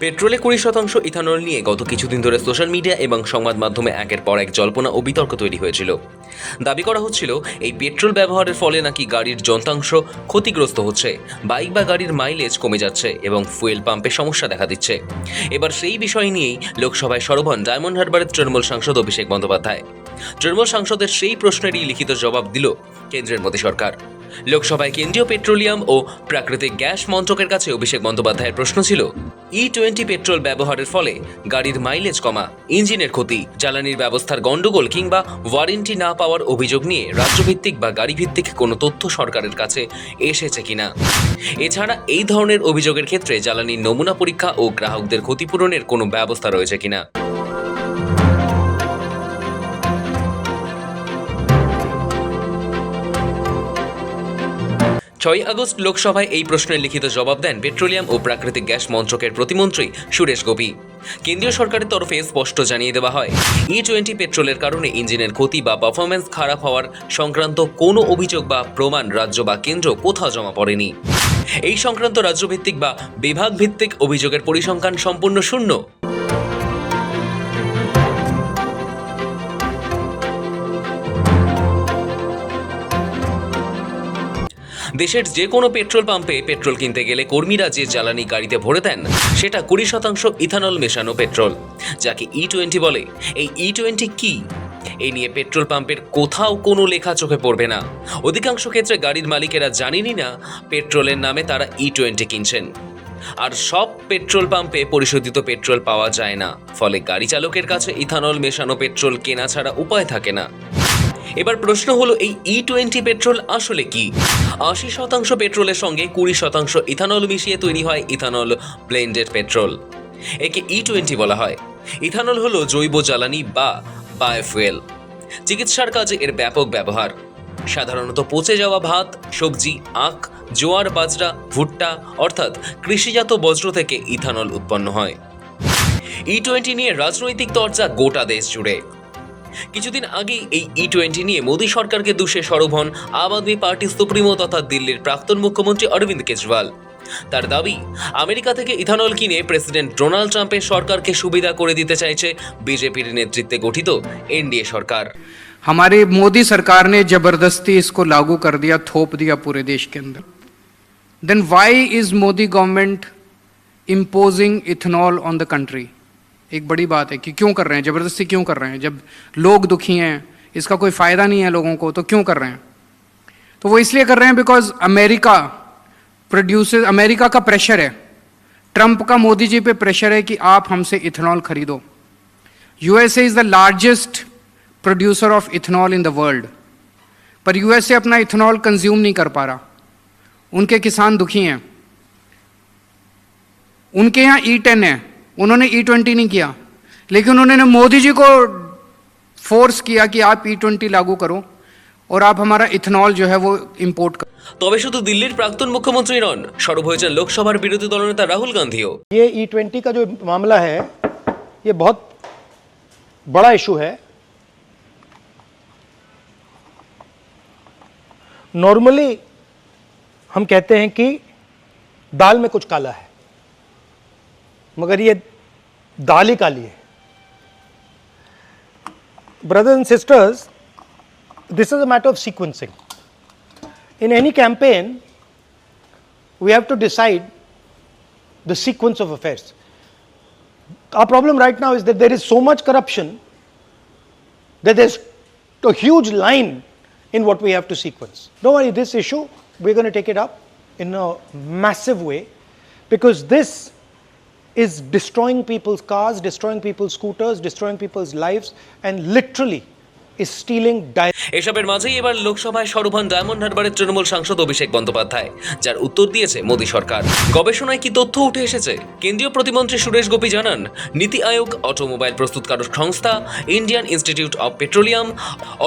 পেট্রোলে 20% ethanol নিয়ে গত কিছুদিন ধরে সোশ্যাল মিডিয়া এবং সংবাদ মাধ্যমে একের পর এক জল্পনা ও বিতর্ক তৈরি হয়েছিল। দাবি করা হচ্ছিল এই পেট্রোল ব্যবহারের ফলে নাকি গাড়ির যন্ত্রাংশ ক্ষতিগ্রস্ত হচ্ছে, বাইক বা গাড়ির মাইলেজ কমে যাচ্ছে এবং ফুয়েল পাম্পে সমস্যা দেখা দিচ্ছে। এবার সেই বিষয় নিয়েই লোকসভায় সরব হন ডায়মন্ড হারবারের তৃণমূল সাংসদ অভিষেক বন্দ্যোপাধ্যায়। তৃণমূল সাংসদের সেই প্রশ্নেরই লিখিত জবাব দিল কেন্দ্রের মোদী সরকার। লোকসভায় কেন্দ্রীয় পেট্রোলিয়াম ও প্রাকৃতিক গ্যাস মন্ত্রকের কাছে অভিষেক বন্দ্যোপাধ্যায়ের প্রশ্ন ছিল, E20 পেট্রোল ব্যবহারের ফলে গাড়ির মাইলেজ কমা, ইঞ্জিনের ক্ষতি, জ্বালানির ব্যবস্থার গন্ডগোল কিংবা ওয়ারেন্টি না পাওয়ার অভিযোগ নিয়ে রাজ্যভিত্তিক বা গাড়িভিত্তিক কোনো তথ্য সরকারের কাছে এসেছে কিনা। এছাড়া এই ধরনের অভিযোগের ক্ষেত্রে জ্বালানির নমুনা পরীক্ষা ও গ্রাহকদের ক্ষতিপূরণের কোনো ব্যবস্থা রয়েছে কিনা। 6 আগস্ট লোকসভায় এই প্রশ্নের লিখিত জবাব দেন পেট্রোলিয়াম ও প্রাকৃতিক গ্যাস মন্ত্রকের প্রতিমন্ত্রী সুরেশ গোপী। কেন্দ্রীয় সরকারের তরফে স্পষ্ট জানিয়ে দেওয়া হয়, E20 পেট্রোলের কারণে ইঞ্জিনের ক্ষতি বা পারফরম্যান্স খারাপ হওয়ার সংক্রান্ত কোনো অভিযোগ বা প্রমাণ রাজ্য বা কেন্দ্র কোথাও জমা পড়েনি। এই সংক্রান্ত রাজ্যভিত্তিক বা বিভাগ ভিত্তিক অভিযোগের পরিসংখ্যান সম্পূর্ণ শূন্য। দেশের যে কোনো পেট্রোল পাম্পে পেট্রোল কিনতে গেলে কর্মীরা যে জ্বালানি গাড়িতে ভরে দেন সেটা 20% ইথানল মেশানো পেট্রোল, যাকে E20 বলে। এই E20 কি, এই নিয়ে পেট্রোল পাম্পের কোথাও কোনো লেখা চোখে পড়বে না। অধিকাংশ ক্ষেত্রে গাড়ির মালিকেরা জানেনই না পেট্রোলের নামে তারা E20 কিনছেন। আর সব পেট্রোল পাম্পে পরিশোধিত পেট্রোল পাওয়া যায় না, ফলে গাড়ি চালকের কাছে ইথানল মেশানো পেট্রোল কেনা ছাড়া উপায় থাকে না। এবার প্রশ্ন হলো, এই E20 পেট্রোল আসলে কি? 80% পেট্রোলের সঙ্গে 20% ইথানল মিশিয়ে তৈরি হয় ইথানল ব্লেন্ডেড পেট্রোল। একে E20 বলা হয়। ইথানল হলো জৈব জ্বালানি বা বায়োফুয়েল। চিকিৎসার কাজে এর ব্যাপক ব্যবহার। সাধারণত পচে যাওয়া ভাত, সবজি, আখ, জোয়ার, বাজরা, ভুট্টা অর্থাৎ কৃষিজাত বজ্র থেকে ইথানল উৎপন্ন হয়। E20 নিয়ে রাজনৈতিক চর্চা গোটা দেশ জুড়ে। কিছুদিন আগেই এই E20 নিয়ে মোদী সরকারকে দুষে সরব হন আম আদমি পার্টির সুপ্রিমো তথা দিল্লির প্রাক্তন মুখ্যমন্ত্রী অরবিন্দ কেজরিওয়াল। তার দাবি, আমেরিকা থেকে ইথানল কিনে প্রেসিডেন্ট ডোনাল্ড ট্রাম্পের সরকারকে সুবিধা করে দিতে চাইছে বিজেপির নেতৃত্বে গঠিত एनडीए सरकार। हमारी मोदी सरकार ने जबरदस्ती इसको लागू कर दिया, थोप दिया पूरे देश के अंदर। Then why is Modi government imposing ethanol on the country? एक बड़ी बात है कि क्यों कर रहे हैं, जबरदस्ती क्यों कर रहे हैं? जब लोग दुखी हैं, इसका कोई फायदा नहीं है लोगों को, तो क्यों कर रहे हैं? तो वो इसलिए कर रहे हैं बिकॉज अमेरिका प्रोड्यूसेस, अमेरिका का प्रेशर है, ट्रंप का मोदी जी पे प्रेशर है कि आप हमसे इथेनॉल खरीदो। USA is the largest producer of ethanol in the world, पर यूएसए अपना इथेनॉल कंज्यूम नहीं कर पा रहा, उनके किसान दुखी हैं। उनके यहाँ E10 है, उन्होंने E20 नहीं किया, लेकिन उन्होंने मोदी जी को फोर्स किया कि आप E20 लागू करो और आप हमारा इथेनॉल जो है वो इंपोर्ट करो। তবে শুধু দিল্লির প্রাক্তন মুখ্যমন্ত্রী নন, সরব হয়েছেন লোকসভার বিরোধী দলনেতা রাহুল গান্ধীও। ये E20 का जो मामला है ये बहुत बड़ा इशू है। नॉर्मली हम कहते हैं कि दाल में कुछ काला है, मगर ये दाल ही काली है। Brothers and sisters, this is a matter of sequencing. In any campaign, we have to decide the sequence of affairs. Our problem right now is that there is so much corruption that there's a huge line in what we have to sequence. Don't worry, this issue, we're going to take it up in a massive way, because this is destroying people's cars, destroying people's scooters, destroying people's lives, and literally is stealing. এসবের মাঝেই এবার লোকসভায় সরব হন diamond হারবারের তৃণমূল সাংসদ অভিষেক বন্দ্যোপাধ্যায়, যার উত্তর দিয়েছে মোদী সরকার। গবেষণায় কি তথ্য উঠে এসেছে? কেন্দ্রীয় প্রতিমন্ত্রী সুরেশ গোপী জানান, নীতি আয়োগ, অটোমোবাইল প্রস্তুতকারক সংস্থা, Indian Institute of Petroleum,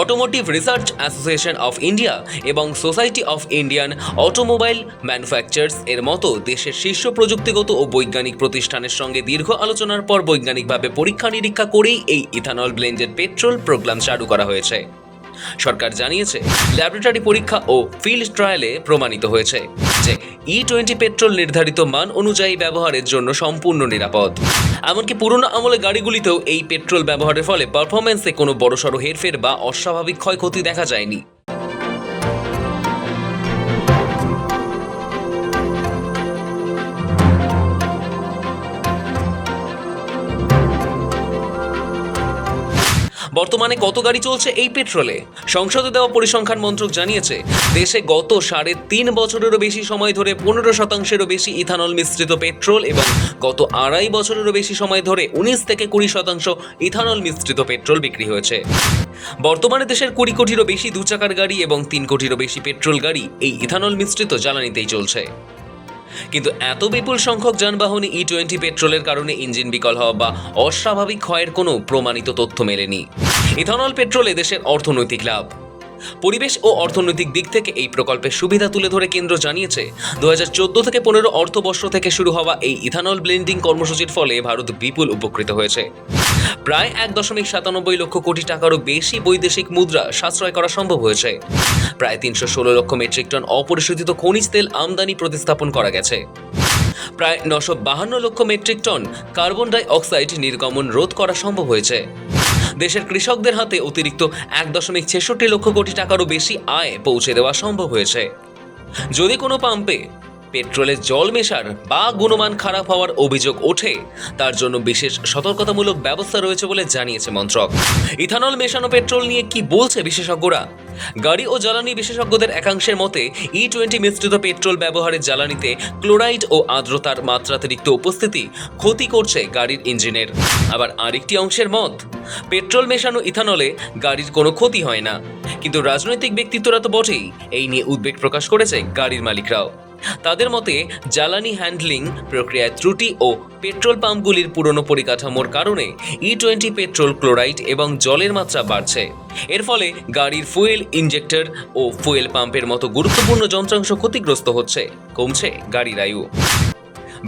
Automotive Research Association of India এবং Society of Indian Automobile Manufacturers এর মতো দেশের শীর্ষ প্রযুক্তিগত ও বৈজ্ঞানিক প্রতিষ্ঠানের সঙ্গে দীর্ঘ আলোচনার পর বৈজ্ঞানিকভাবে পরীক্ষা নিরীক্ষা করেই এই ইথানল ব্লেন্ডেড পেট্রোল প্রোগ্রাম চালু করা হয়েছে। সরকার জানিয়েছে, ল্যাবরেটরি পরীক্ষা ও ফিল্ড ট্রায়ালে প্রমাণিত হয়েছে যে E20 পেট্রোল নির্ধারিত মান অনুযায়ী ব্যবহারের জন্য সম্পূর্ণ নিরাপদ। এমনকি পুরনো আমলে গাড়িগুলিতেও এই পেট্রোল ব্যবহারের ফলে পারফরম্যান্সে কোনো বড়সড় হেরফের বা অস্বাভাবিক ক্ষয়ক্ষতি দেখা যায়নি। বর্তমানে কত গাড়ি চলছে এই পেট্রোলে? সংসদে দেওয়া পরিসংখ্যান মন্ত্রক জানিয়েছে, দেশে গত 3.5 বছরেরও বেশি সময় ধরে 15%-এরও বেশি ইথানল মিশ্রিত পেট্রোল এবং গত 2.5 বছরেরও বেশি সময় ধরে 19-20% ইথানল মিশ্রিত পেট্রোল বিক্রি হয়েছে। বর্তমানে দেশের 20 কোটিরও বেশি দুচাকার গাড়ি এবং 3 কোটিরও বেশি পেট্রোল গাড়ি এই ইথানল মিশ্রিত জ্বালানিতেই চলছে। কিন্তু এত বিপুল সংখ্যক যানবাহনে E20 পেট্রোলের কারণে ইঞ্জিন বিকল হওয়া বা অস্বাভাবিক ক্ষয়ের কোনো প্রমাণিত তথ্য মেলেনি। ইথানল পেট্রোলে দেশের অর্থনৈতিক লাভ। পরিবেশ ও অর্থনৈতিক দিক থেকে এই প্রকল্পের সুবিধা তুলে ধরে কেন্দ্র জানিয়েছে, 2014 থেকে 15 অর্থবর্ষ থেকে শুরু হওয়া এই ইথানল ব্লেন্ডিং কর্মসূচির ফলে ভারত বিপুল উপকৃত হয়েছে। প্রায় 1.97 লক্ষ কোটি টাকারও বেশি বৈদেশিক মুদ্রা সাশ্রয় করা সম্ভব হয়েছে। প্রায় 316 লক্ষ মেট্রিক টন অপরিশোধিত খনিজ তেল আমদানি প্রতিস্থাপন করা গেছে। প্রায় 952 লক্ষ metric ton carbon die oxide নির্গমন রোধ করা সম্ভব হয়েছে। দেশের কৃষকদের হাতে অতিরিক্ত 1.66 লক্ষ কোটি টাকারও বেশি আয় পৌঁছে দেওয়া সম্ভব হয়েছে। যদি কোনো পাম্পে পেট্রোলে জল মেশার বা গুণমান খারাপ হওয়ার অভিযোগ ওঠে, তার জন্য বিশেষ সতর্কতামূলক ব্যবস্থা রয়েছে বলে জানিয়েছে মন্ত্রক। ইথানল মেশানো পেট্রোল নিয়ে কি বলছে বিশেষজ্ঞরা? গাড়ি ও জ্বালানি বিশেষজ্ঞদের একাংশের মতে, E20 মিশ্রিত পেট্রোল ব্যবহারের জ্বালানিতে ক্লোরাইড ও আর্দ্রতার মাত্রাতিরিক্ত উপস্থিতি ক্ষতি করছে গাড়ির ইঞ্জিনের। আবার আরেকটি অংশের মত, পেট্রোল মেশানো ইথানলে গাড়ির কোনো ক্ষতি হয় না। কিন্তু রাজনৈতিক ব্যক্তিত্বরা তো বটেই, এই নিয়ে উদ্বেগ প্রকাশ করেছে গাড়ির মালিকরাও। তাদের মতে, জ্বালানি হ্যান্ডলিং প্রক্রিয়ায় ত্রুটি ও পেট্রোল পাম্পগুলির পুরনো পরিকাঠামোর কারণে E20 পেট্রোল ক্লোরাইড এবং জলের মাত্রা বাড়ছে। এর ফলে গাড়ির ফুয়েল ইনজেক্টর ও ফুয়েল পাম্পের মতো গুরুত্বপূর্ণ যন্ত্রাংশ ক্ষতিগ্রস্ত হচ্ছে, কমছে গাড়ির আয়ু।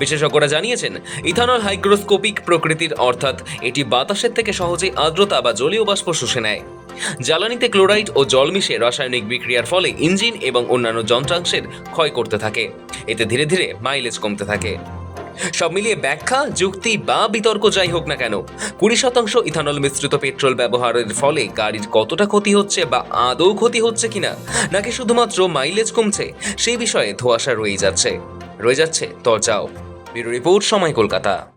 বিশেষজ্ঞরা জানিয়েছেন, ইথানল হাইগ্রোস্কোপিক প্রকৃতির, অর্থাৎ এটি বাতাসের থেকে সহজেই আর্দ্রতা বা জলীয় বাষ্প শুষে নেয়। জ্বালানিতে ক্লোরাইড ও জল মিশে রাসায়নিক বিক্রিয়ার ফলে ইঞ্জিন এবং অন্যান্য যন্ত্রাংশের ক্ষয় করতে থাকে। এতে ধীরে ধীরে মাইলেজ কমতে থাকে। সব মিলিয়ে ব্যাখ্যা, যুক্তি বা বিতর্ক যাই হোক না কেন, 20% ইথানল মিশ্রিত পেট্রোল ব্যবহারের ফলে গাড়ির কতটা ক্ষতি হচ্ছে বা আদৌ ক্ষতি হচ্ছে কিনা, নাকি শুধুমাত্র মাইলেজ কমছে, সেই বিষয়ে ধোঁয়াশা রয়ে যাচ্ছে তরজাও। ব্যুরো রিপোর্ট, সময়, কলকাতা।